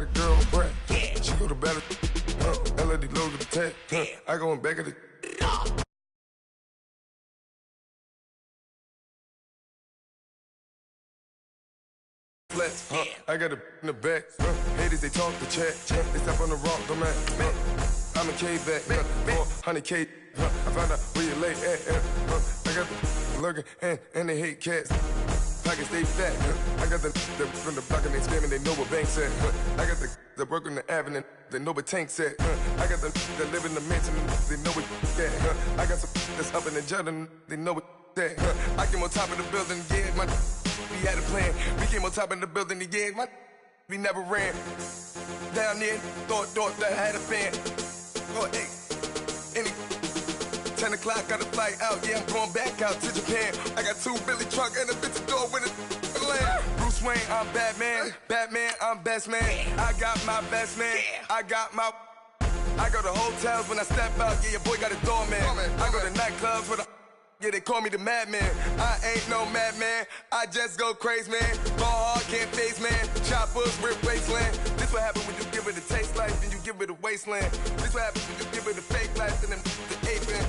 a girl, right? She go to battle, LLD0's with the tag. I go in back of the. I got a in the back. Haters, they talk the chat. They step on the rock, don't man. I'm a K-back, 400K. I found out where you lay at. I got the lurking and they hate cats. Pockets stay fat. I got the from the block and they spamming, they know what banks at. I got the work on the avenue, they know what tanks at. I got the that live in the mansion, they know what that. I got some that's up in the jutting, they know what that. I came on top of the building, yeah, my we had a plan. We came on top of the building, yeah, my we never ran. Down there, thought that I had a fan. Oh, hey, any 10 o'clock, got a flight out, yeah, I'm going back out to Japan. I got 2 Billy truck and a bitch door with a land. Bruce Wayne, I'm Batman, I'm best man. I got my best man, I go to hotels when I step out, yeah, your boy got a doorman. I go to nightclubs with a yeah, they call me the madman. I ain't no madman, I just go crazy, man. Ball hard, can't face, man. Choppers, rip wasteland. This what happens when you give it a taste life, then you give it a wasteland. This what happens when you give it a fake life, and then the ape in.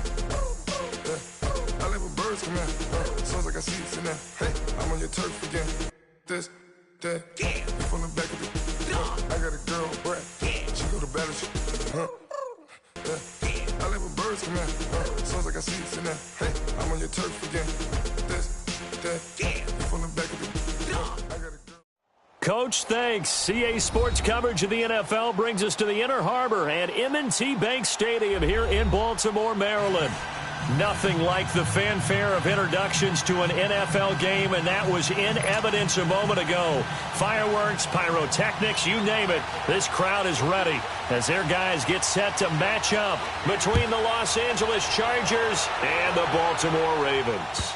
I live with birds come out. Sounds like I see it now. Hey, I'm on your turf again. This, that, you from the back of the. I got a girl, right? She go to battle, I live with birds come out. Sounds like I see it now. Hey, I'm on your turf again. This, that, you from the back of the. I got a girl. Coach, thanks. CA Sports coverage of the NFL brings us to the Inner Harbor at M&T Bank Stadium here in Baltimore, Maryland. Nothing like the fanfare of introductions to an NFL game, and that was in evidence a moment ago. Fireworks, pyrotechnics, you name it. This crowd is ready as their guys get set to match up between the Los Angeles Chargers and the Baltimore Ravens.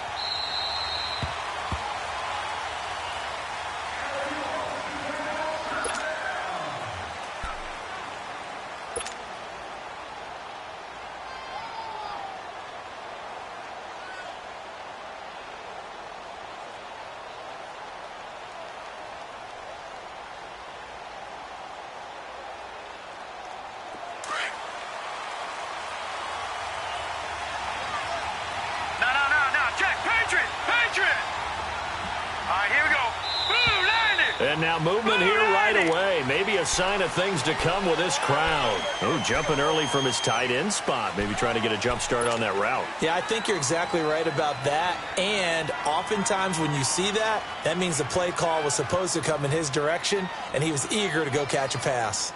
And now movement here right away. Maybe a sign of things to come with this crowd. Oh, jumping early from his tight end spot. Maybe trying to get a jump start on that route. Yeah, I think you're exactly right about that. And oftentimes when you see that, that means the play call was supposed to come in his direction, and he was eager to go catch a pass.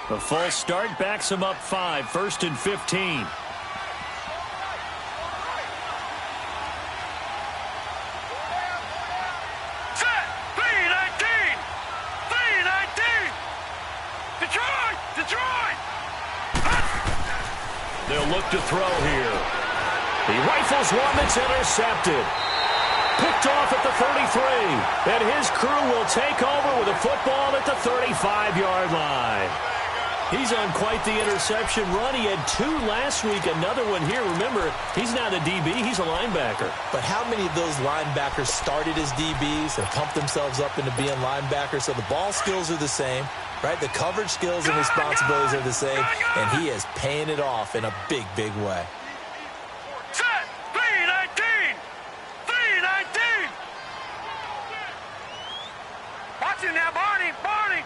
The full start backs him up 5, 1st and 15. They'll look to throw here. He rifles one that's intercepted. Picked off at the 33. And his crew will take over with a football at the 35-yard line. He's on quite the interception run. He had 2 last week, another one here. Remember, he's not a DB, he's a linebacker. But how many of those linebackers started as DBs and pumped themselves up into being linebackers? So the ball skills are the same, right? The coverage skills and responsibilities are the same, and he is paying it off in a big, big way. Set! 3-19! 3-19! Watch him now, Barney! Barney!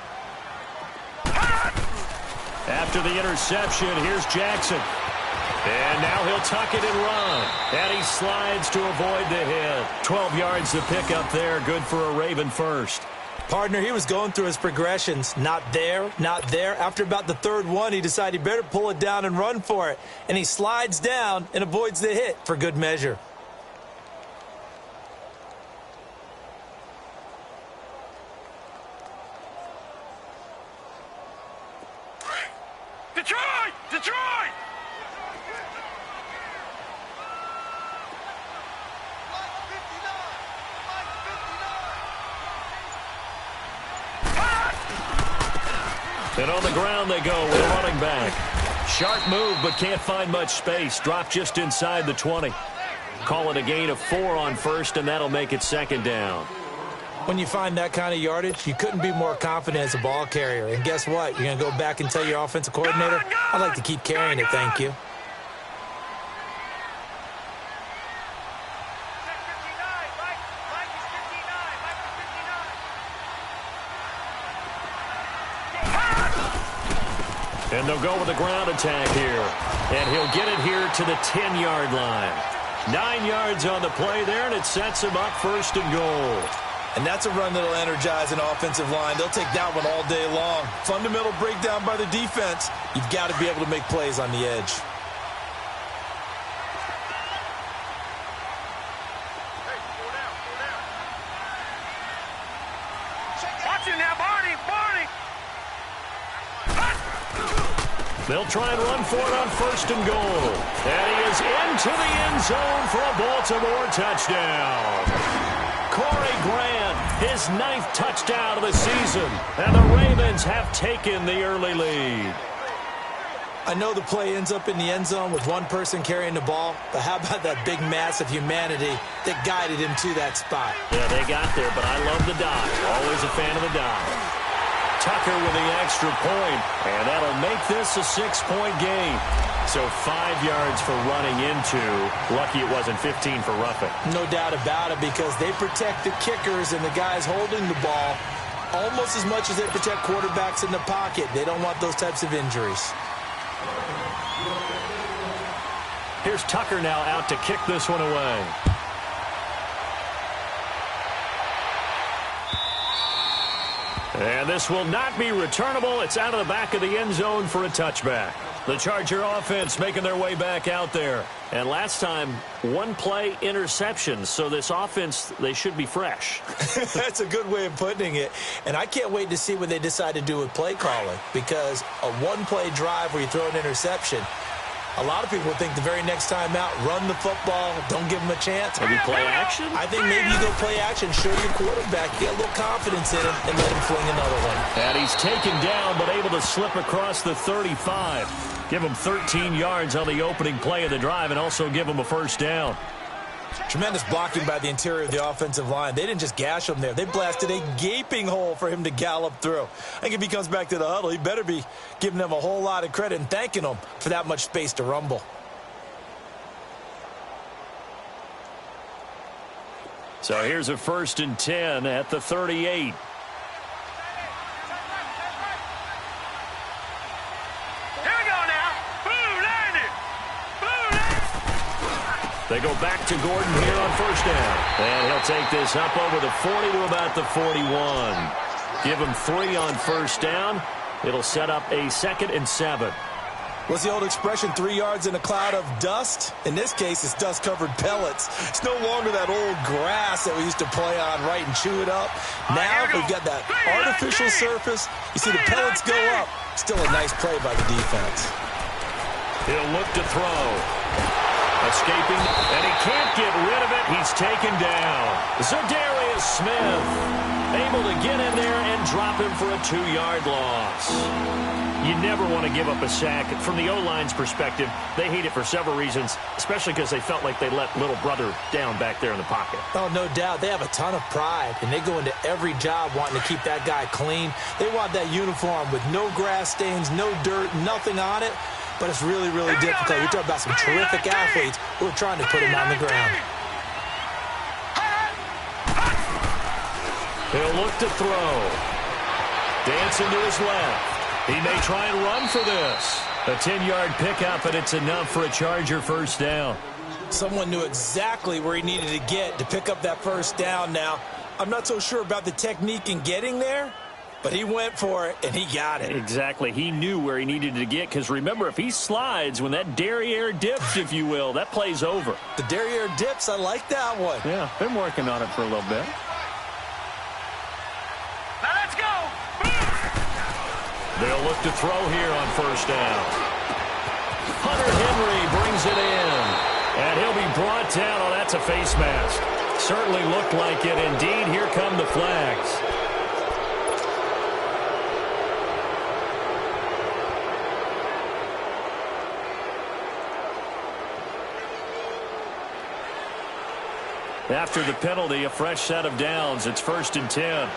After the interception, here's Jackson. And now he'll tuck it and run. And he slides to avoid the hit. 12 yards to pick up there. Good for a Raven first. Partner, he was going through his progressions. Not there, not there. After about the 3rd one, he decided he better pull it down and run for it. And he slides down and avoids the hit for good measure. Detroit! Detroit! And on the ground they go with a running back. Sharp move, but can't find much space. Dropped just inside the 20. Call it a gain of 4 on first, and that'll make it 2nd down. When you find that kind of yardage, you couldn't be more confident as a ball carrier. And guess what? You're going to go back and tell your offensive coordinator, I'd like to keep carrying it, thank you. And they'll go with a ground attack here. And he'll get it here to the 10-yard line. 9 yards on the play there, and it sets him up first and goal. And that's a run that'll energize an offensive line. They'll take that one all day long. Fundamental breakdown by the defense. You've got to be able to make plays on the edge. Watch him now, Barney! Barney! They'll try and run for it on first and goal. And he is into the end zone for a Baltimore touchdown. Corey Grant, his 9th touchdown of the season. And the Ravens have taken the early lead. I know the play ends up in the end zone with one person carrying the ball, but how about that big mass of humanity that guided him to that spot? Yeah, they got there, but I love the dive. Always a fan of the dive. Tucker with the extra point, and that'll make this a 6-point game. So 5 yards for running into. Lucky it wasn't 15 for roughing. No doubt about it, because they protect the kickers and the guys holding the ball almost as much as they protect quarterbacks in the pocket. They don't want those types of injuries. Here's Tucker now out to kick this one away. And this will not be returnable. It's out of the back of the end zone for a touchback. The Charger offense making their way back out there. And last time, one play interception. So this offense, they should be fresh. That's a good way of putting it. And I can't wait to see what they decide to do with play calling. Because a one-play drive where you throw an interception, a lot of people think the very next time out, run the football, don't give them a chance. Maybe play action? I think maybe you go play action, show your quarterback, get a little confidence in him, and let him fling another one. And he's taken down, but able to slip across the 35. Give him 13 yards on the opening play of the drive and also give him a first down. Tremendous blocking by the interior of the offensive line. They didn't just gash him there. They blasted a gaping hole for him to gallop through. I think if he comes back to the huddle, he better be giving them a whole lot of credit and thanking them for that much space to rumble. So here's a 1st and 10 at the 38. They go back to Gordon here on first down. And he'll take this up over the 40 to about the 41. Give him 3 on first down. It'll set up a 2nd and 7. What's the old expression, 3 yards in a cloud of dust? In this case, it's dust-covered pellets. It's no longer that old grass that we used to play on, right, and chew it up. Now we've got that artificial surface. You see the pellets go up. Still a nice play by the defense. He'll look to throw. Escaping, and he can't get rid of it. He's taken down. Za'Darius Smith able to get in there and drop him for a 2-yard loss. You never want to give up a sack. From the O-line's perspective, they hate it for several reasons, especially because they felt like they let little brother down back there in the pocket. Oh, no doubt. They have a ton of pride, and they go into every job wanting to keep that guy clean. They want that uniform with no grass stains, no dirt, nothing on it. But it's really, really difficult. You're talking about some terrific athletes who are trying to put him on the ground. He'll look to throw. Dancing to his left. He may try and run for this. A 10-yard pickup, and it's enough for a Charger first down. Someone knew exactly where he needed to get to pick up that first down now. I'm not so sure about the technique in getting there, but he went for it, and he got it. Exactly. He knew where he needed to get, because remember, if he slides, when that derriere dips, if you will, that play's over. The derriere dips, I like that one. Yeah, been working on it for a little bit. Now let's go! They'll look to throw here on first down. Hunter Henry brings it in, and he'll be brought down. Oh, that's a face mask. Certainly looked like it. Indeed, here come the flags. After the penalty, a fresh set of downs. It's 1st and 10.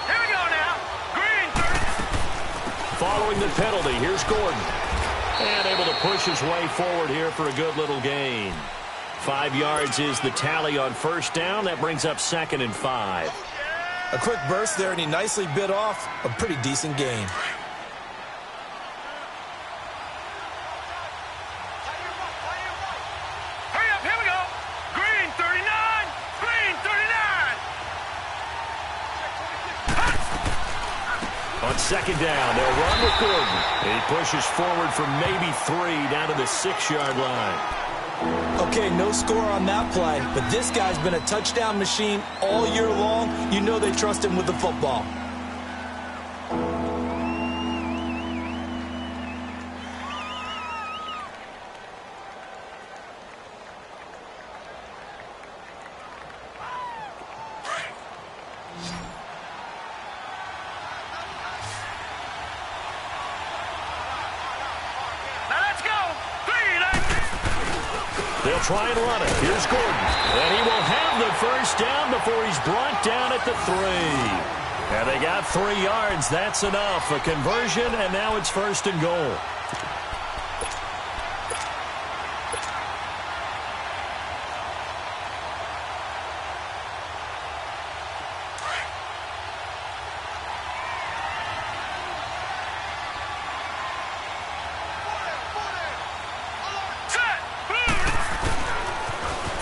Here we go now. Green 30. Following the penalty, here's Gordon. And able to push his way forward here for a good little gain. 5 yards is the tally on 1st down. That brings up 2nd and 5. A quick burst there, and he nicely bit off a pretty decent gain. Hurry up, here we go. Green 39. Green 39. On 2nd down, they'll run with Gordon. He pushes forward for maybe 3 down to the 6-yard line. Okay, no score on that play, but this guy's been a touchdown machine all year long. You know they trust him with the football. Now let's go. Green 8. They'll try and run it. Here's Gordon. And he will have the 1st down before he's brought down at the 3. And they got 3 yards. That's enough. A conversion, and now it's 1st and goal. Set.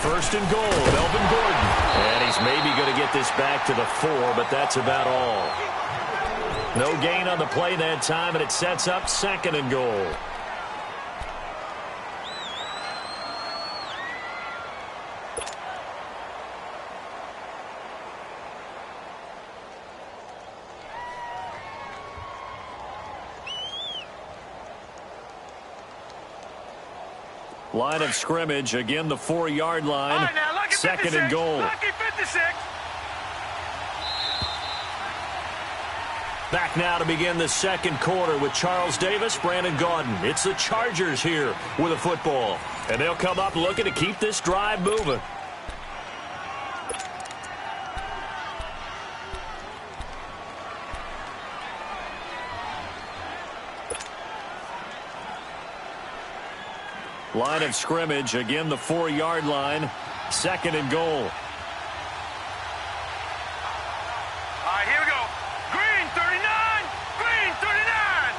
1st and goal, Melvin Gordon. And he's maybe going to get this back to the 4, but that's about all. No gain on the play that time, and it sets up 2nd and goal. Line of scrimmage, again the 4-yard line. All right, now, lucky 2nd 56. and goal. Lucky 56. Back now to begin the 2nd quarter with Charles Davis, Brandon Gaudin. It's the Chargers here with a football. And they'll come up looking to keep this drive moving. Line of scrimmage, again the 4-yard line. 2nd and goal. All right, here we go. Green 39. Green 39.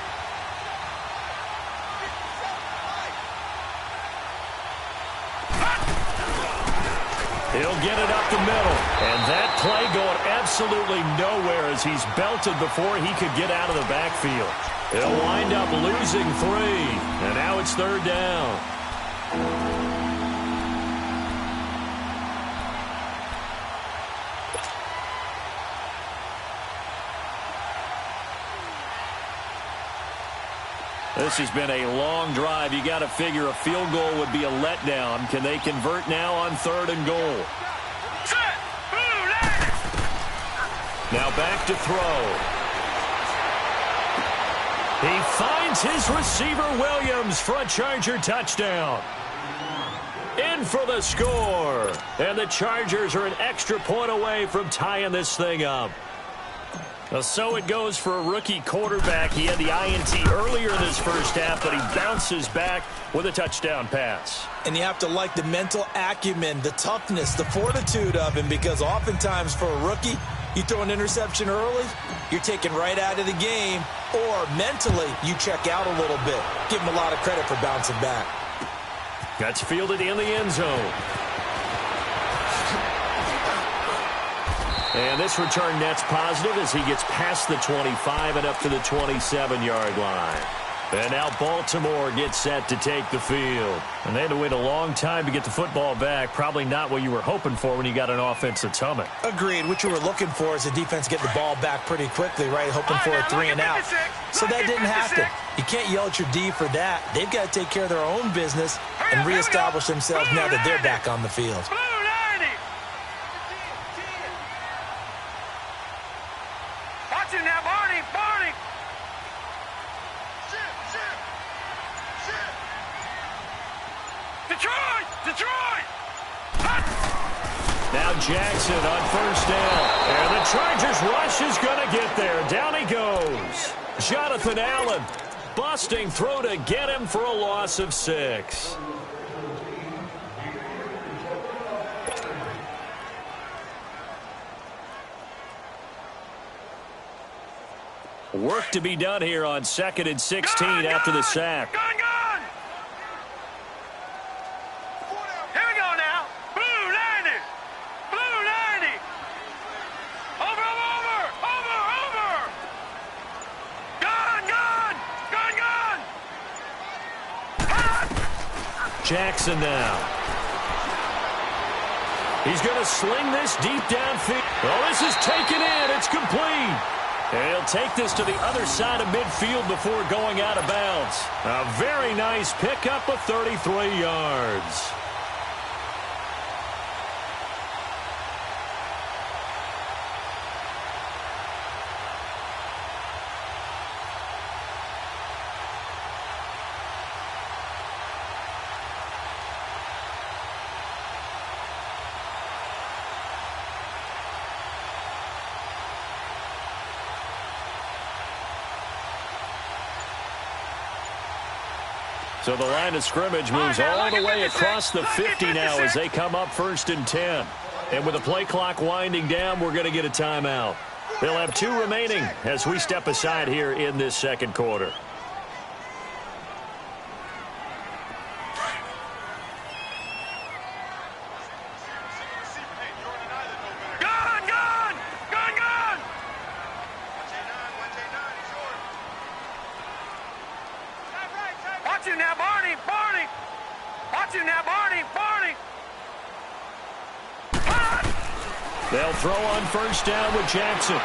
He'll get it up the middle. And that play going absolutely nowhere as he's belted before he could get out of the backfield. He'll wind up losing 3. And now it's 3rd down. This has been a long drive. You got to figure a field goal would be a letdown. Can they convert now on 3rd and goal? Set. Blue line. Now back to throw. He finds his receiver Williams for a Charger touchdown. In for the score. And the Chargers are an extra point away from tying this thing up. So it goes for a rookie quarterback. He had the INT earlier in this 1st half, but he bounces back with a touchdown pass. And you have to like the mental acumen, the toughness, the fortitude of him, because oftentimes for a rookie, you throw an interception early, you're taken right out of the game, or mentally you check out a little bit. Give him a lot of credit for bouncing back. That's fielded in the end zone. And this return net's positive as he gets past the 25 and up to the 27-yard line. And now Baltimore gets set to take the field. And they had to wait a long time to get the football back. Probably not what you were hoping for when you got an offense that's humming. Agreed. What you were looking for is the defense getting the ball back pretty quickly, right? Hoping for a 3 and out. So that didn't happen. You can't yell at your D for that. They've got to take care of their own business and reestablish themselves now that they're back on the field. Watch it now, Barney. Barney. Now Jackson on first down. And the Chargers rush is going to get there. Down he goes. Jonathan Allen busting through to get him for a loss of 6. Work to be done here on 2nd and 16 after the sack. Gun! Here we go now. Blue 90. Blue 90. Over. Gun. Jackson now. He's going to sling this deep downfield. Oh, this is taken in. It's complete. And he'll take this to the other side of midfield before going out of bounds. A very nice pickup of 33 yards. So the line of scrimmage moves all the way across the 50 now as they come up 1st and 10. And with the play clock winding down, we're going to get a timeout. They'll have 2 remaining as we step aside here in this 2nd quarter. They'll throw on 1st down with Jackson.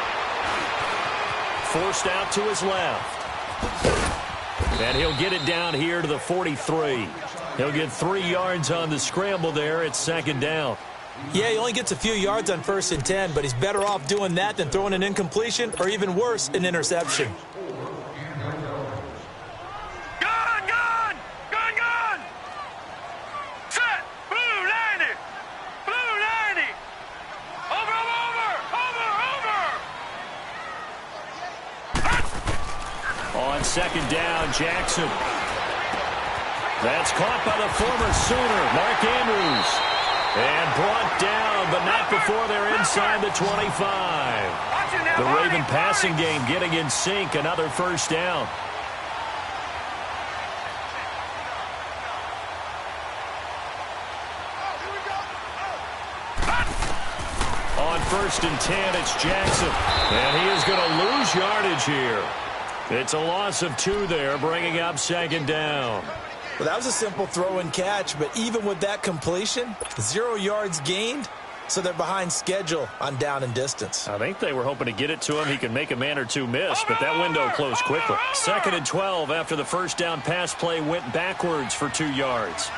Forced out to his left. And he'll get it down here to the 43. He'll get 3 yards on the scramble there. It's 2nd down. Yeah, he only gets a few yards on 1st and 10, but he's better off doing that than throwing an incompletion or even worse, an interception. On 2nd down, Jackson. That's caught by the former Sooner, Mark Andrews. And brought down, but not before they're inside the 25. The Raven passing game getting in sync, another 1st down. On 1st and 10, it's Jackson. And he is going to lose yardage here. It's a loss of 2 there, bringing up 2nd down. Well, that was a simple throw and catch, but even with that completion, 0 yards gained, so they're behind schedule on down and distance. I think they were hoping to get it to him. He could make a man or 2 miss, but that window closed quickly. 2nd and 12 after the 1st down pass play went backwards for 2 yards.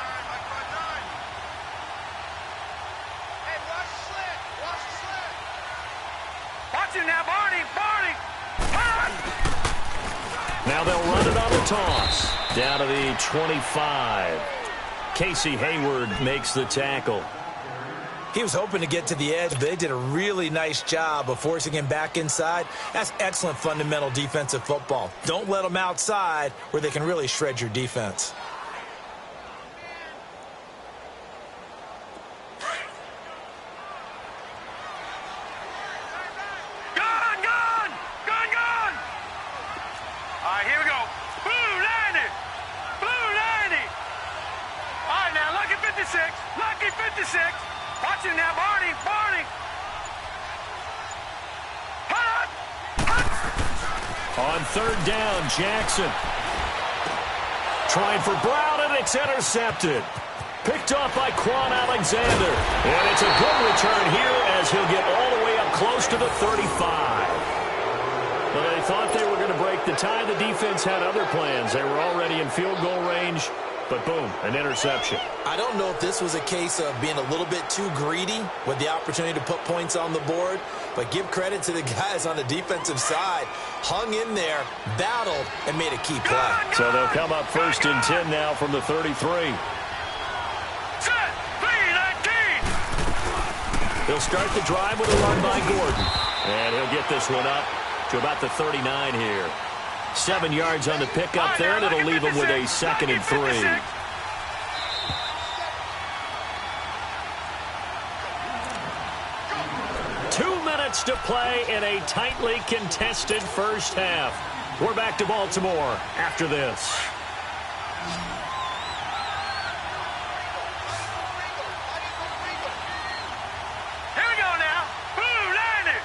Now they'll run it on the toss. Down to the 25. Casey Hayward makes the tackle. He was hoping to get to the edge, but they did a really nice job of forcing him back inside. That's excellent fundamental defensive football. Don't let them outside where they can really shred your defense. Watching now, Barney. On 3rd down, Jackson. Trying for Brown, and it's intercepted. Picked off by Quan Alexander. And it's a good return here as he'll get all the way up close to the 35. Well, they thought they were going to break the tie. The defense had other plans. They were already in field goal range. But boom, an interception. I don't know if this was a case of being a little bit too greedy with the opportunity to put points on the board, but give credit to the guys on the defensive side. Hung in there, battled, and made a key play. So they'll come up 1st and 10 now from the 33. He'll start the drive with a run by Gordon. And he'll get this one up to about the 39 here. 7 yards on the pickup there, and it'll leave him with a 2nd and 3. To play in a tightly contested first half. We're back to Baltimore after this. Here we go now. Boom, landed.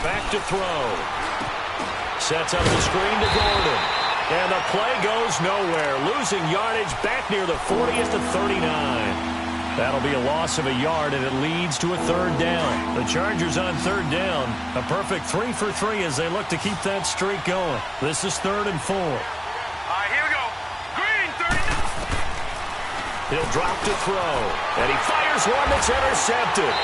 Back to throw. Sets up the screen to Gordon. And the play goes nowhere. Losing yardage back near the 40 at the 39. That'll be a loss of a yard, and it leads to a 3rd down. The Chargers on 3rd down. A perfect 3 for 3 as they look to keep that streak going. This is 3rd and 4. All right, here we go. Green, 39. He'll drop to throw. And he fires one that's intercepted.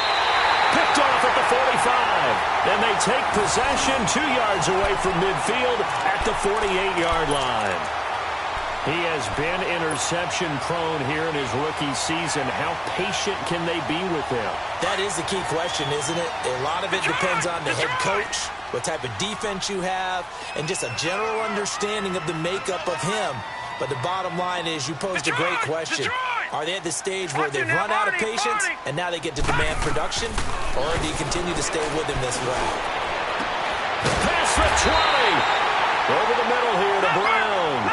Picked off at the 45. And they take possession 2 yards away from midfield at the 48-yard line. He has been interception-prone here in his rookie season. How patient can they be with him? That is the key question, isn't it? A lot of it depends on the head coach, what type of defense you have, and just a general understanding of the makeup of him. But the bottom line is you posed a great question. Are they at the stage where they've run out of patience and now they get to demand production? Or do you continue to stay with him this way? Pass the 20. Over the middle here to Brown.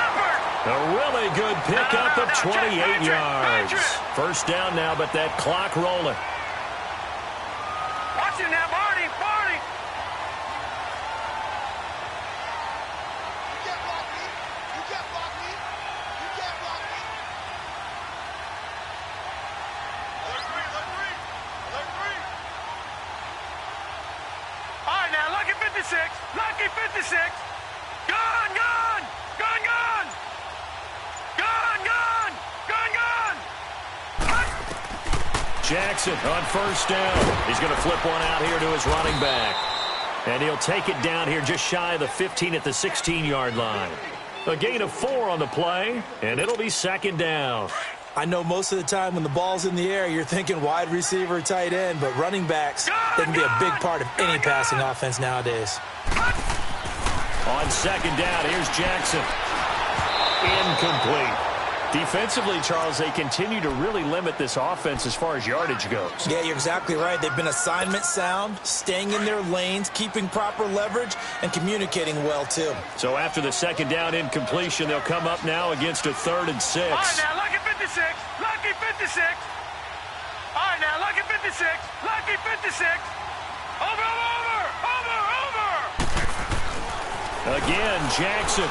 A really good pickup of 28 yards. First down now, but that clock rolling. Watch it now, Barney, Barney. You can't block me. You can't block me. You can't block me. Alert three, alert three. Alert three. All right, now, lucky 56. Lucky 56. Gun, gun. Gun, gun. Jackson on first down. He's going to flip one out here to his running back. And he'll take it down here just shy of the 15 at the 16-yard line. A gain of 4 on the play, and it'll be 2nd down. I know most of the time when the ball's in the air, you're thinking wide receiver, tight end, but running backs, they can be a big part of any passing offense nowadays. On 2nd down, here's Jackson. Incomplete. Defensively, Charles, they continue to really limit this offense as far as yardage goes. Yeah, you're exactly right. They've been assignment sound, staying in their lanes, keeping proper leverage, and communicating well, too. So after the 2nd down incompletion, they'll come up now against a 3rd and 6. All right, now, lucky 56. Lucky 56. All right, now, lucky 56. Lucky 56. Over, over, over, over. Again, Jackson.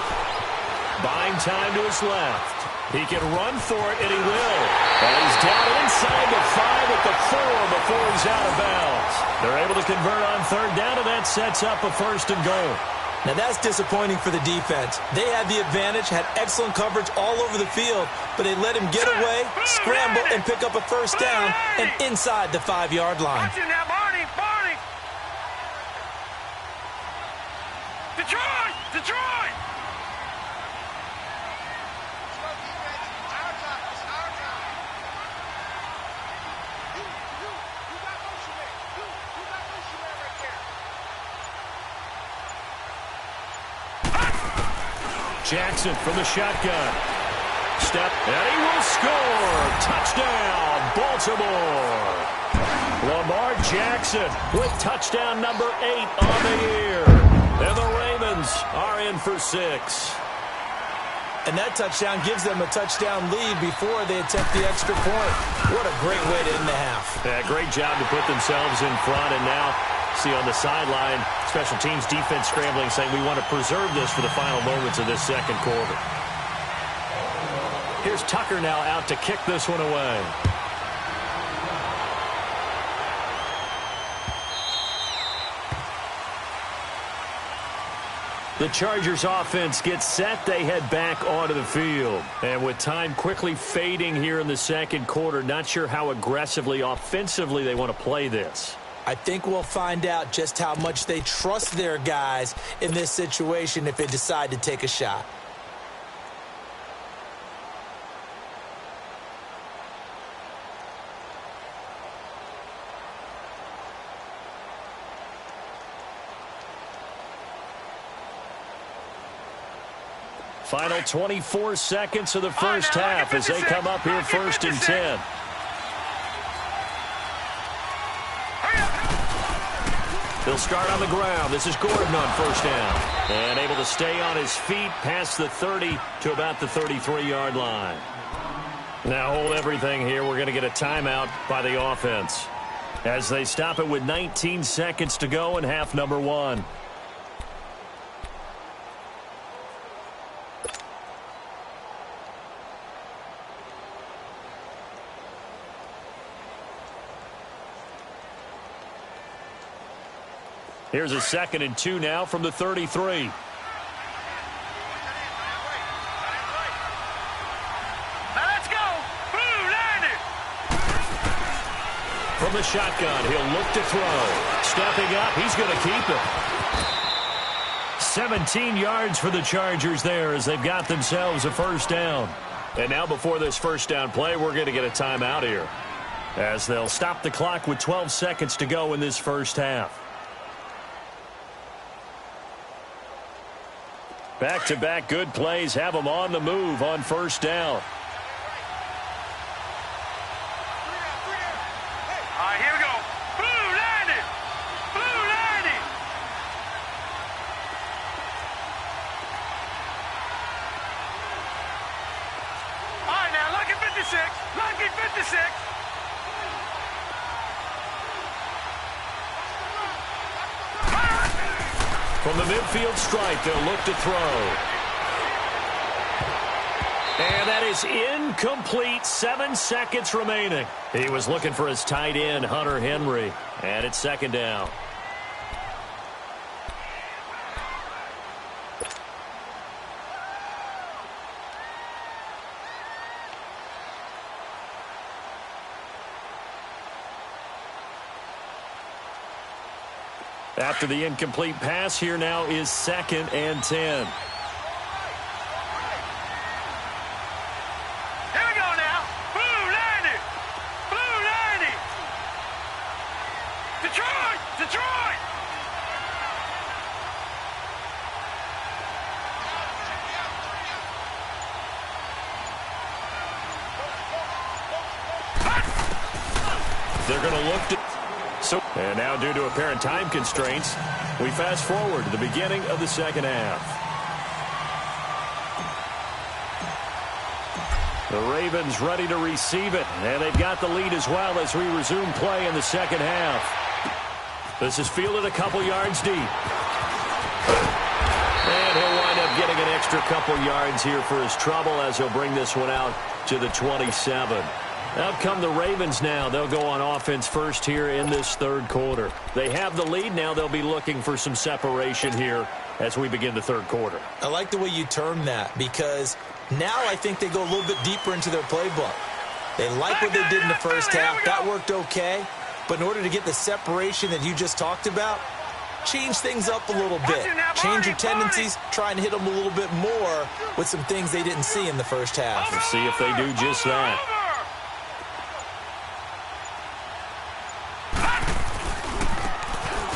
Buying time to his left. He can run for it, and he will. And he's down inside the 5 at the 4 before he's out of bounds. They're able to convert on 3rd down, and that sets up a 1st and goal. Now, that's disappointing for the defense. They had the advantage, had excellent coverage all over the field, but they let him get away, scramble, and pick up a 1st down, and inside the 5-yard line. Watch it now, Barney, Barney. Detroit, Detroit. Jackson from the shotgun. Step, and he will score. Touchdown, Baltimore. Lamar Jackson with touchdown number 8 on the year. And the Ravens are in for 6. And that touchdown gives them a touchdown lead before they attempt the extra point. What a great way to end the half. Yeah, great job to put themselves in front, and now see on the sideline, special teams defense scrambling, saying we want to preserve this for the final moments of this 2nd quarter. Here's Tucker now out to kick this one away. The Chargers offense gets set. They head back onto the field. And with time quickly fading here in the 2nd quarter, not sure how aggressively, offensively they want to play this. I think we'll find out just how much they trust their guys in this situation if they decide to take a shot. Final 24 seconds of the first half as they come up here first and 10. They'll start on the ground. This is Gordon on first down. And able to stay on his feet past the 30 to about the 33-yard line. Now hold everything here. We're going to get a timeout by the offense as they stop it with 19 seconds to go in half number 1. Here's a 2nd and 2 now from the 33. From the shotgun, he'll look to throw. Stepping up, he's going to keep it. 17 yards for the Chargers there as they've got themselves a first down. And now before this first down play, we're going to get a timeout here as they'll stop the clock with 12 seconds to go in this first half. Back-to-back good plays have them on the move on first down. Lucky 56. From the midfield stripe, they'll look to throw. And that is incomplete. 7 seconds remaining. He was looking for his tight end, Hunter Henry. And it's 2nd down. After the incomplete pass, here now is 2nd and 10. Here we go now. Blue 90. Blue 90. Detroit. Detroit. They're going to look to... And now, due to apparent time constraints, we fast forward to the beginning of the second half. The Ravens ready to receive it, and they've got the lead as well as we resume play in the second half. This is fielded a couple yards deep. And he'll wind up getting an extra couple yards here for his trouble as he'll bring this one out to the 27. Out come the Ravens now. They'll go on offense first here in this third quarter. They have the lead now. They'll be looking for some separation here as we begin the third quarter. I like the way you term that because now I think they go a little bit deeper into their playbook. They like what they did in the first half. That worked okay. But in order to get the separation that you just talked about, change things up a little bit. Change your tendencies. Try and hit them a little bit more with some things they didn't see in the first half. We'll see if they do just that.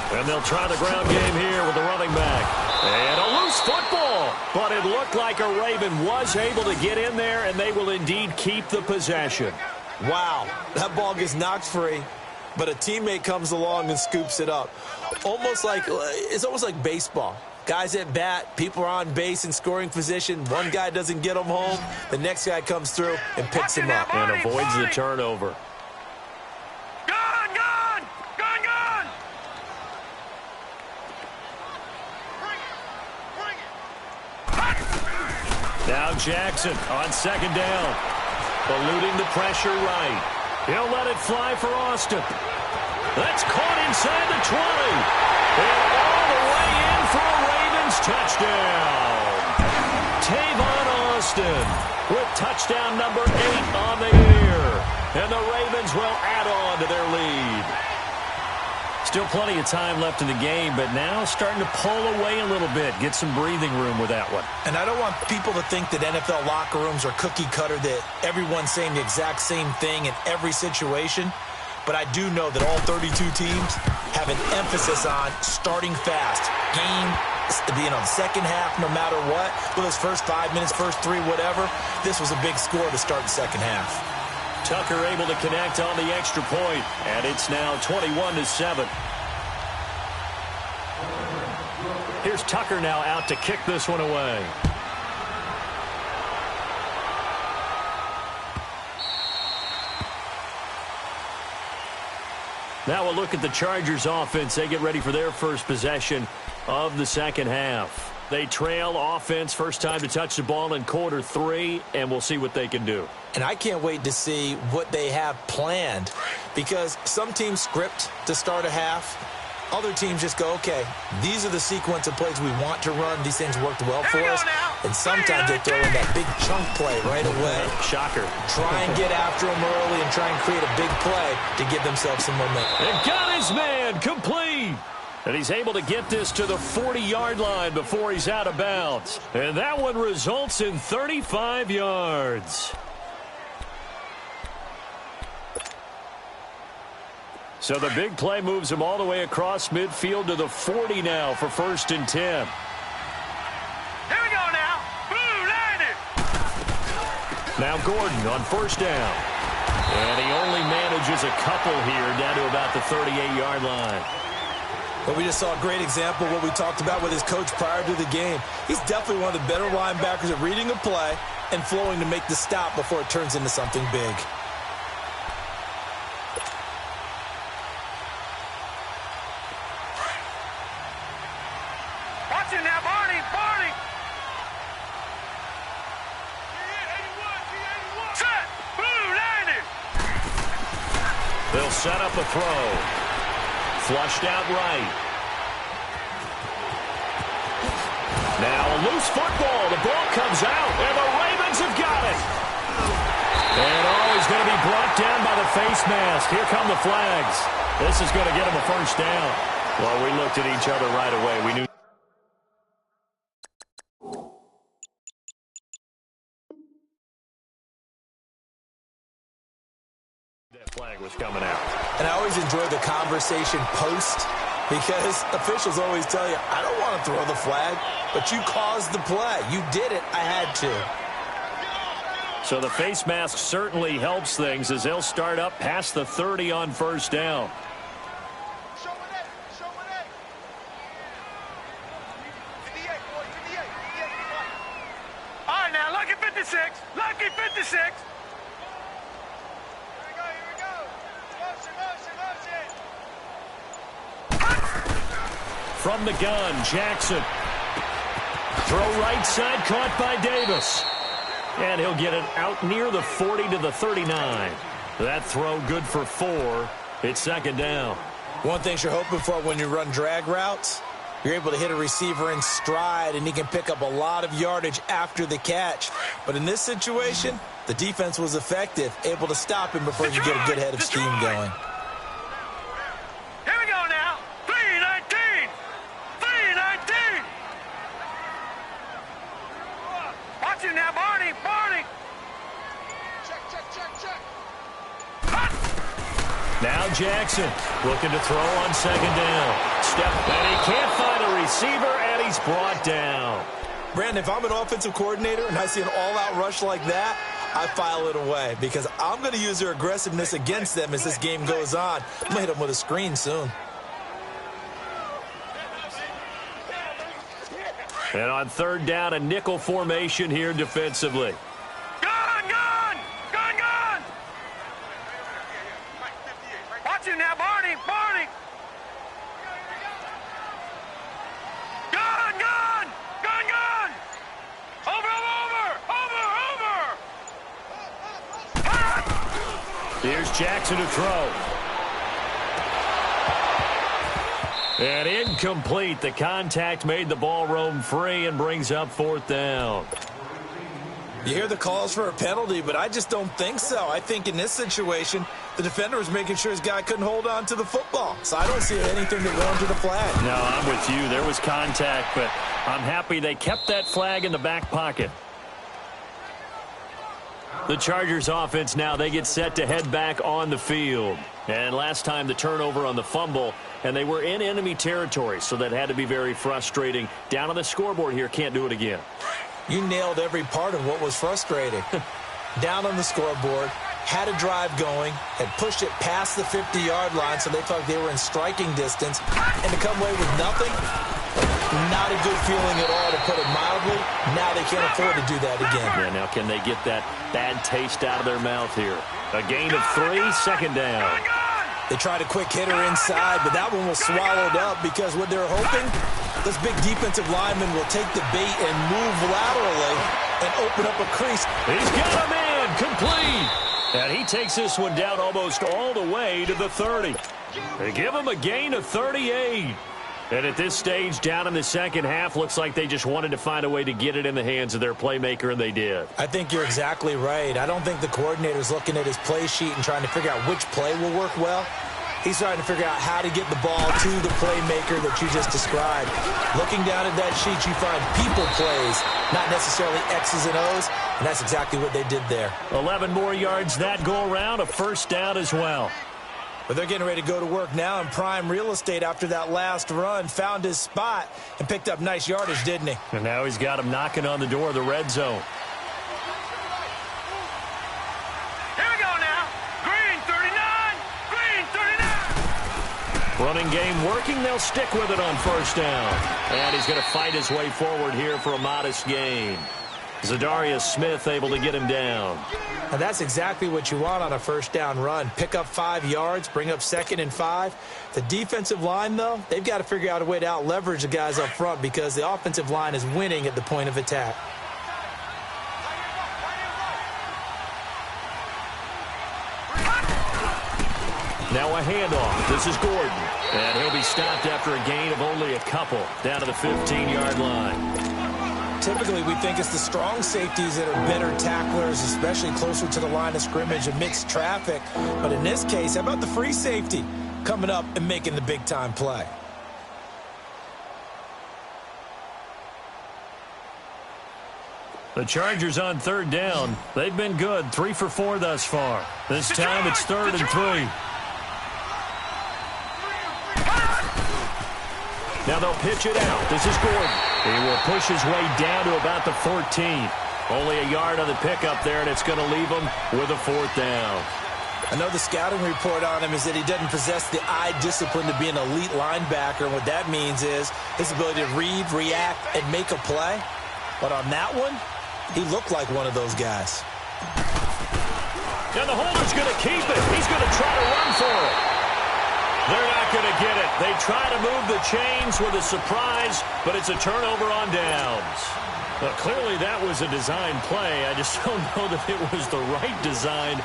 And they'll try the ground game here with the running back. And a loose football. But it looked like a Raven was able to get in there, and they will indeed keep the possession. Wow, that ball gets knocked free, but a teammate comes along and scoops it up. It's almost like baseball. Guys at bat, people are on base in scoring position. One guy doesn't get them home. The next guy comes through and picks him up. And avoids the turnover. Now Jackson on second down. Eluding the pressure right. He'll let it fly for Austin. That's caught inside the 20. And all the way in for a Ravens touchdown. Tavon Austin with touchdown number 8 on the year. And the Ravens will add on to their lead. Still plenty of time left in the game, but now starting to pull away a little bit. Get some breathing room with that one. And I don't want people to think that NFL locker rooms are cookie cutter, that everyone's saying the exact same thing in every situation. But I do know that all 32 teams have an emphasis on starting fast, game the second half, no matter what, with those first 5 minutes, first 3, whatever, this was a big score to start the second half. Tucker able to connect on the extra point, and it's now 21-7. Here's Tucker now out to kick this one away. Now we'll look at the Chargers offense. They get ready for their first possession of the second half. They trail offense, first time to touch the ball in quarter 3, and we'll see what they can do. And I can't wait to see what they have planned, because some teams script to start a half. Other teams just go, okay, these are the sequence of plays we want to run. These things worked well for us. And sometimes they throw in that big chunk play right away. Shocker. Try and get after them early and try and create a big play to give themselves some momentum. And got his man complete. And he's able to get this to the 40-yard line before he's out of bounds. And that one results in 35 yards. So the big play moves him all the way across midfield to the 40 now for 1st and 10. Here we go now. Boom, landed. Now Gordon on 1st down. And he only manages a couple here down to about the 38-yard line. But we just saw a great example of what we talked about with his coach prior to the game. He's definitely one of the better linebackers at reading a play and flowing to make the stop before it turns into something big. Watch it now, Barney. Set. Boom, landed. They'll set up a throw. Flushed out right. Now a loose football. The ball comes out, and the Ravens have got it. And he's going to be brought down by the face mask. Here come the flags. This is going to get him a 1st down. Well, we looked at each other right away. We knew that flag was coming out. And I always enjoy the conversation post, because officials always tell you, I don't want to throw the flag, but you caused the play. You did it. I had to. So the face mask certainly helps things as they'll start up past the 30 on 1st down. All right, now, lucky 56. Lucky 56. Here we go. Motion. From the gun, Jackson. Throw right side, caught by Davis. And he'll get it out near the 40 to the 39. That throw good for 4. It's 2nd down. One thing you're hoping for when you run drag routes, you're able to hit a receiver in stride, and he can pick up a lot of yardage after the catch. But in this situation, the defense was effective, able to stop him before you get a good head of steam going. Here we go now. 3-19. 3-19. Watch it now, Barney. Check. Now Jackson looking to throw on 2nd down. Step, and he can't find a receiver, and he's brought down. Brandon, if I'm an offensive coordinator and I see an all-out rush like that, I file it away, because I'm going to use their aggressiveness against them as this game goes on. I'm going to hit them with a screen soon. And on 3rd down, a nickel formation here defensively. Gun! Watch it now, Barney. Gun! Over! Here's Jackson to throw. And incomplete. The contact made the ball roam free and brings up 4th down. You hear the calls for a penalty, but I just don't think so. I think in this situation, the defender was making sure his guy couldn't hold on to the football. So I don't see anything that warranted a flag. No, I'm with you. There was contact, but I'm happy they kept that flag in the back pocket. The Chargers offense now, they get set to head back on the field. And last time the turnover on the fumble, and they were in enemy territory, so that had to be very frustrating. Down on the scoreboard here, can't do it again. You nailed every part of what was frustrating. Down on the scoreboard, had a drive going, had pushed it past the 50-yard line, so they thought they were in striking distance, and to come away with nothing, not a good feeling at all, to put it mildly. Now they can't afford to do that again. Yeah, now can they get that bad taste out of their mouth here? A gain of 3, second down. They tried a quick hitter inside, but that one was swallowed up because what they're hoping, this big defensive lineman will take the bait and move laterally and open up a crease. He's got a man, complete. And he takes this one down almost all the way to the 30. They give him a gain of 38. And at this stage, down in the second half, looks like they just wanted to find a way to get it in the hands of their playmaker, and they did. I think you're exactly right. I don't think the coordinator's looking at his play sheet and trying to figure out which play will work well. He's trying to figure out how to get the ball to the playmaker that you just described. Looking down at that sheet, you find people plays, not necessarily X's and O's, and that's exactly what they did there. 11 more yards that go around, a first down as well. But they're getting ready to go to work now in prime real estate after that last run. Found his spot and picked up nice yardage, didn't he? And now he's got him knocking on the door of the red zone. Here we go now. Green 39. Green 39. Running game working. They'll stick with it on first down. And he's going to fight his way forward here for a modest gain. Zadarius Smith able to get him down. And that's exactly what you want on a first down run. Pick up 5 yards, bring up 2nd and 5. The defensive line, though, they've got to figure out a way to out-leverage the guys up front because the offensive line is winning at the point of attack. Now a handoff. This is Gordon. And he'll be stopped after a gain of only a couple down to the 15-yard line. Typically, we think it's the strong safeties that are better tacklers, especially closer to the line of scrimmage amidst traffic. But in this case, how about the free safety coming up and making the big-time play? The Chargers on third down. They've been good, 3 for 4 thus far. This time it's 3rd and 3. Now they'll pitch it out. This is Gordon. He will push his way down to about the 14. Only a yard on the pickup there, and it's going to leave him with a 4th down. I know the scouting report on him is that he doesn't possess the eye discipline to be an elite linebacker. And what that means is his ability to read, react, and make a play. But on that one, he looked like one of those guys. And the holder's going to keep it. He's going to try to run for it. They're not going to get it. They try to move the chains with a surprise, but it's a turnover on downs. Well, clearly that was a design play. I just don't know that it was the right design.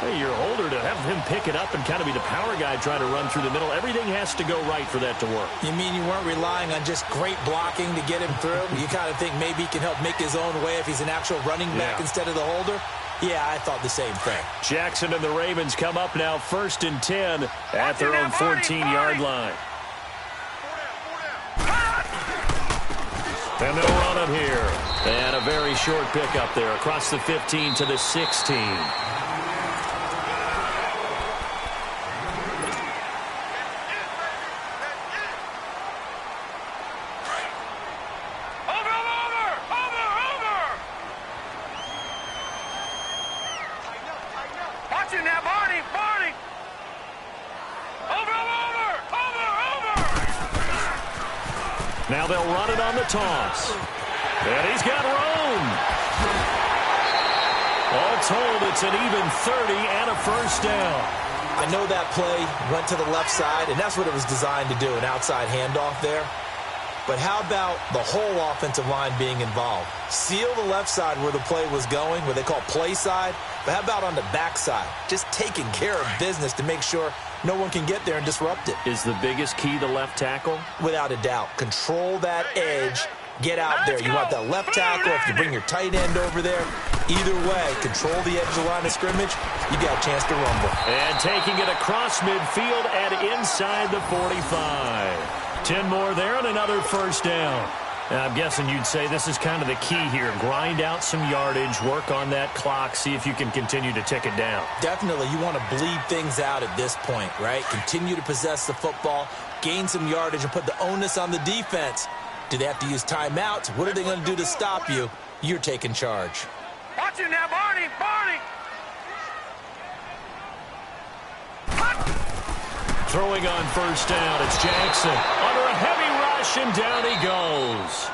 Hey, your holder to have him pick it up and kind of be the power guy trying to run through the middle. Everything has to go right for that to work. You mean you weren't relying on just great blocking to get him through? You kind of think maybe he can help make his own way if he's an actual running back instead of the holder? Yeah, I thought the same thing. Jackson and the Ravens come up now 1st and 10 at their own 14-yard line. And they'll run it here. And a very short pickup there across the 15 to the 16. Now they'll run it on the toss. And he's got room. All told, it's an even 30 and a first down. I know that play went to the left side, and that's what it was designed to do, an outside handoff there. But how about the whole offensive line being involved? Seal the left side where the play was going, what they call play side. But how about on the back side? Just taking care of business to make sure no one can get there and disrupt it. Is the biggest key the left tackle? Without a doubt. Control that edge. Get out there. You want that left tackle. If you bring your tight end over there, either way, control the edge of the line of scrimmage, you got a chance to rumble. And taking it across midfield and inside the 45. 10 more there and another first down. I'm guessing you'd say this is kind of the key here. Grind out some yardage, work on that clock, see if you can continue to tick it down. Definitely, you want to bleed things out at this point, right? Continue to possess the football, gain some yardage, and put the onus on the defense. Do they have to use timeouts? What are they going to do to stop you? You're taking charge. Watch him now, Barney! Barney! Throwing on first down, it's Jackson. Under a heavy rush, and down he goes.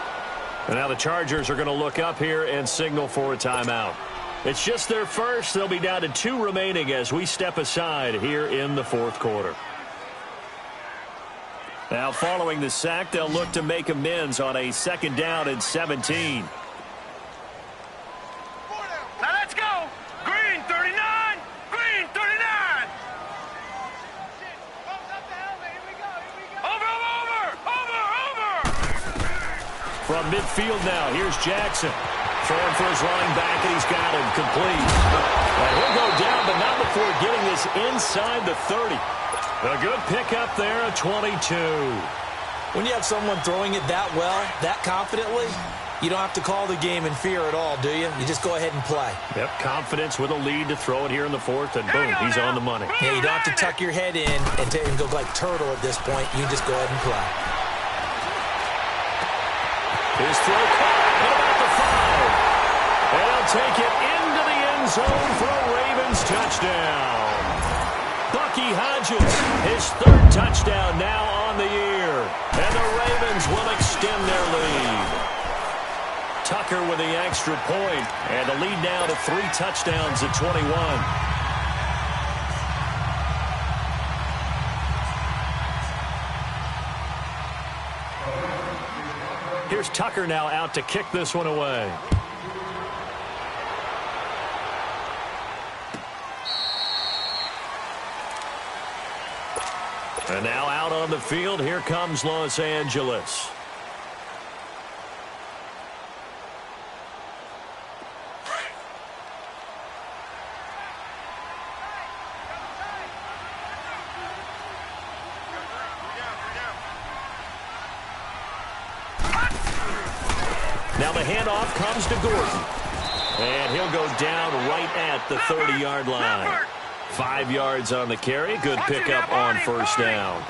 And now the Chargers are going to look up here and signal for a timeout. It's just their first. They'll be down to 2 remaining as we step aside here in the fourth quarter. Now following the sack, they'll look to make amends on a 2nd down and 17. Now let's go! Green 39! Green 39! From midfield now, here's Jackson. Throwing for his running back, and he's got him complete. And he'll go down, but not before getting this inside the 30. A good pickup there, a 22. When you have someone throwing it that well, that confidently, you don't have to call the game in fear at all, do you? You just go ahead and play. Yep, confidence with a lead to throw it here in the 4th, and boom, he's on the money. Yeah, you don't have to tuck your head in and go like turtle at this point. You can just go ahead and play. His throw caught at about the 5. And he'll take it into the end zone for a Ravens touchdown. Bucky Hodges, his 3rd touchdown now on the year. And the Ravens will extend their lead. Tucker with the extra point, and the lead now to 3 touchdowns at 21. Here's Tucker now out to kick this one away. And now out on the field, here comes Los Angeles. Now the handoff comes to Gordon. And he'll go down right at the 30-yard line. 5 yards on the carry. Good pickup on first down.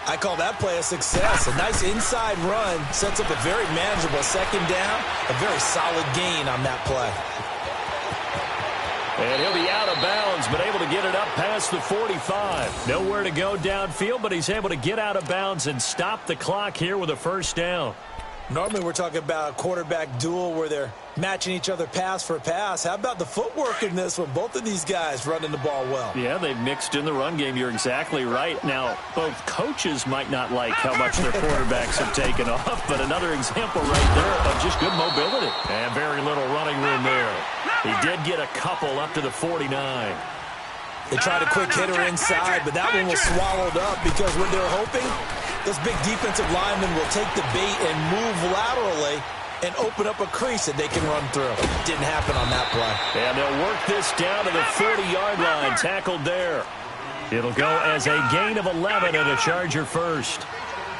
I call that play a success. A nice inside run sets up a very manageable 2nd down. A very solid gain on that play. And he'll be out of bounds, but able to get it up past the 45. Nowhere to go downfield, but he's able to get out of bounds and stop the clock here with a first down. Normally we're talking about a quarterback duel where they're matching each other pass for pass. How about the footwork in this one? Both of these guys running the ball well. Yeah, they've mixed in the run game. You're exactly right. Now, both coaches might not like how much their quarterbacks have taken off, but another example right there of just good mobility. And very little running room there. He did get a couple up to the 49. They tried a quick hitter inside, but that one was swallowed up because what they're hoping, this big defensive lineman will take the bait and move laterally and open up a crease that they can run through. Didn't happen on that play. And they'll work this down to the 40-yard line, tackled there. It'll go as a gain of 11 and a Charger first.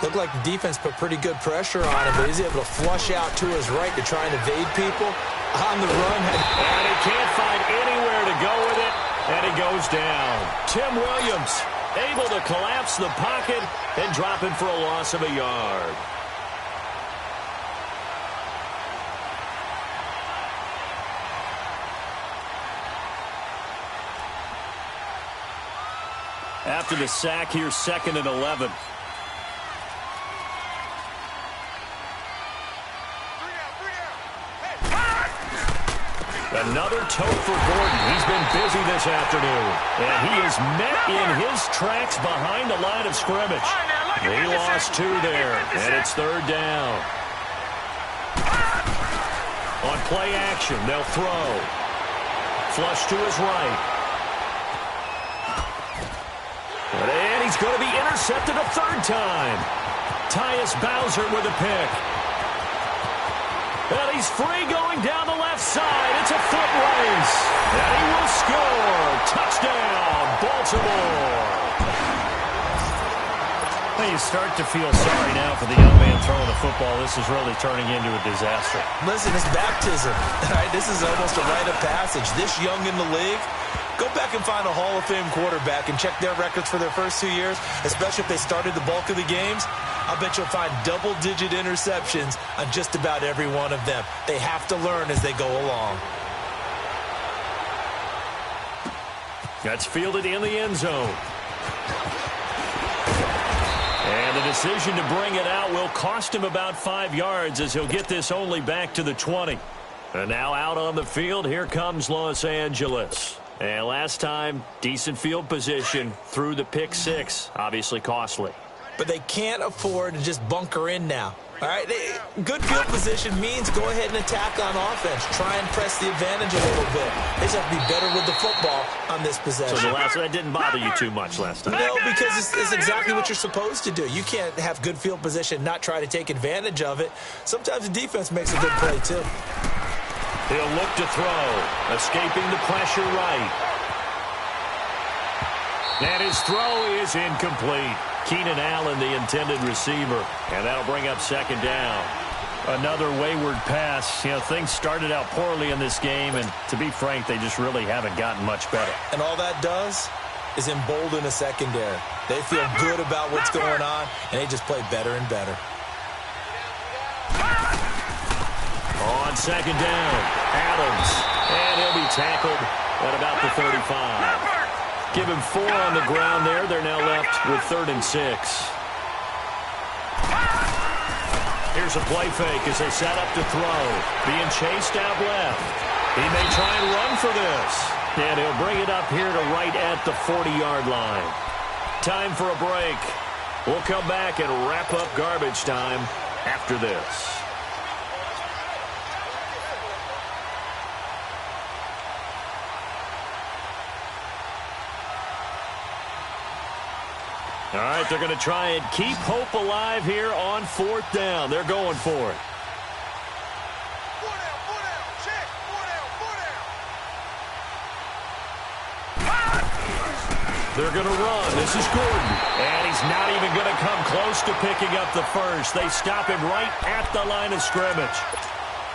Looked like the defense put pretty good pressure on him, but he's able to flush out to his right to try and evade people. On the run. And he can't find anywhere to go with it, and he goes down. Tim Williams able to collapse the pocket and drop it for a loss of a yard. After the sack, here's 2nd and 11. Another tote for Gordon. He's been busy this afternoon. And he is met in his tracks behind the line of scrimmage. They lost 2 there, and it's 3rd down. On play action, they'll throw. Flush to his right. And he's going to be intercepted a 3rd time. Tyus Bowser with a pick. And he's free going down the left side. It's a foot race. And he will score. Touchdown, Baltimore. Well, you start to feel sorry now for the young man throwing the football. This is really turning into a disaster. Listen, it's baptism. All right, this is almost a rite of passage. This young in the league, go back and find a Hall of Fame quarterback and check their records for their first 2 years, especially if they started the bulk of the games. I'll bet you'll find double-digit interceptions on just about every one of them. They have to learn as they go along. That's fielded in the end zone. And the decision to bring it out will cost him about 5 yards as he'll get this only back to the 20. And now out on the field, here comes Los Angeles. And last time, decent field position through the pick six. Obviously costly. But they can't afford to just bunker in now. All right, good field position means go ahead and attack on offense. Try and press the advantage a little bit. They just have to be better with the football on this possession. So that didn't bother you too much last time? No, because it's exactly what you're supposed to do. You can't have good field position, not try to take advantage of it. Sometimes the defense makes a good play, too. He'll look to throw, escaping the pressure right. And his throw is incomplete. Keenan Allen, the intended receiver, and that'll bring up second down. Another wayward pass. You know, things started out poorly in this game, and to be frank, they just really haven't gotten much better. And all that does is embolden a secondary. They feel good about what's going on, and they just play better and better. On second down, Adams, and he'll be tackled at about the 35. Give him 4 on the ground there. They're now left with 3rd and 6. Here's a play fake as they set up to throw. Being chased out left. He may try and run for this. And he'll bring it up here to right at the 40-yard line. Time for a break. We'll come back and wrap up garbage time after this. All right, they're going to try and keep hope alive here on 4th down. They're going for it. They're going to run. This is Gordon. And he's not even going to come close to picking up the first. They stop him right at the line of scrimmage.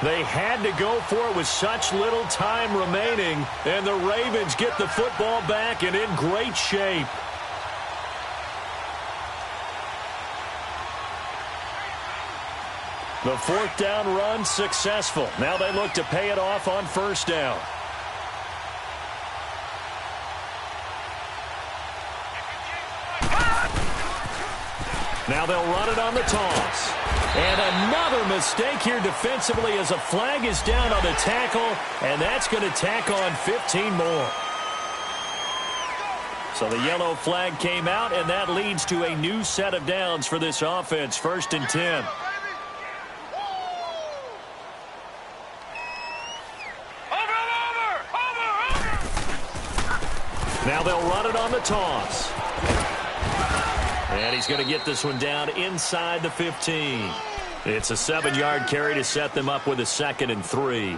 They had to go for it with such little time remaining. And the Ravens get the football back and in great shape. The 4th down run successful. Now they look to pay it off on 1st down. Now they'll run it on the toss. And another mistake here defensively as a flag is down on the tackle, and that's going to tack on 15 more. So the yellow flag came out, and that leads to a new set of downs for this offense. 1st and 10. Now they'll run it on the toss. And he's going to get this one down inside the 15. It's a 7-yard carry to set them up with a 2nd and 3.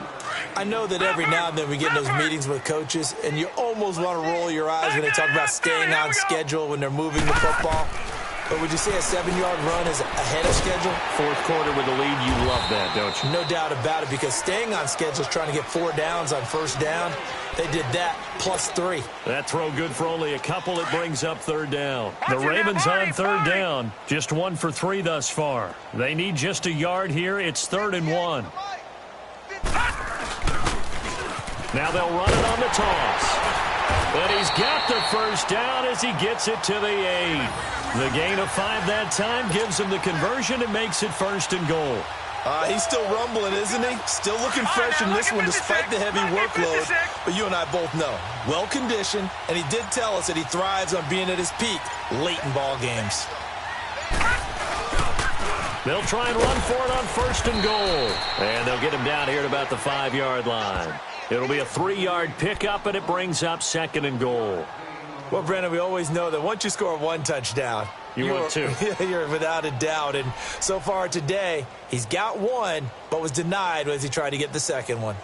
I know that every now and then we get in those meetings with coaches, and you almost want to roll your eyes when they talk about staying on schedule when they're moving the football. But would you say a 7-yard run is ahead of schedule? 4th quarter with the lead, you love that, don't you? No doubt about it, because staying on schedule is trying to get 4 downs on 1st down. They did that plus 3. That throw good for only a couple. It brings up 3rd down. The Ravens on 3rd down. Just 1 for 3 thus far. They need just a yard here. It's 3rd and 1. Now they'll run it on the toss. But he's got the 1st down as he gets it to the 8. The gain of 5 that time gives him the conversion and makes it 1st and goal. He's still rumbling, isn't he? Still looking fresh in this one despite the heavy workload. But you and I both know, well-conditioned, and he did tell us that he thrives on being at his peak late in ball games. They'll try and run for it on 1st and goal. And they'll get him down here at about the 5-yard line. It'll be a 3-yard pickup, and it brings up 2nd and goal. Well, Brandon, we always know that once you score 1 touchdown, you're 2. You're without a doubt. And so far today, he's got 1, but was denied as he tried to get the 2nd one.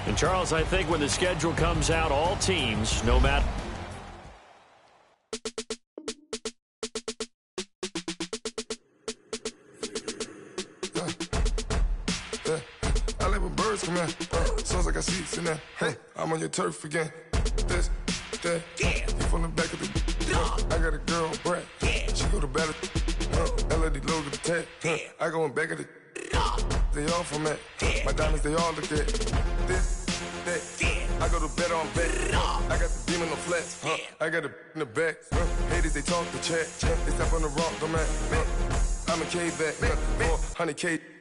And, Charles, I think when the schedule comes out, all teams, no matter... I like when birds come in. Sounds like I see seats in there. Hey, I'm on your turf again. This, that, you from the back of the... I got a girl, Brad. She go to battle. LED logo the tag. I go in back of the... They all from that. My diamonds, they all look at. This, that. I go to bed on bed. I got the demon on flats. I got a in the back. Haters, they talk the chat. They step on the rock, don't matter. I'm a K back. 400K.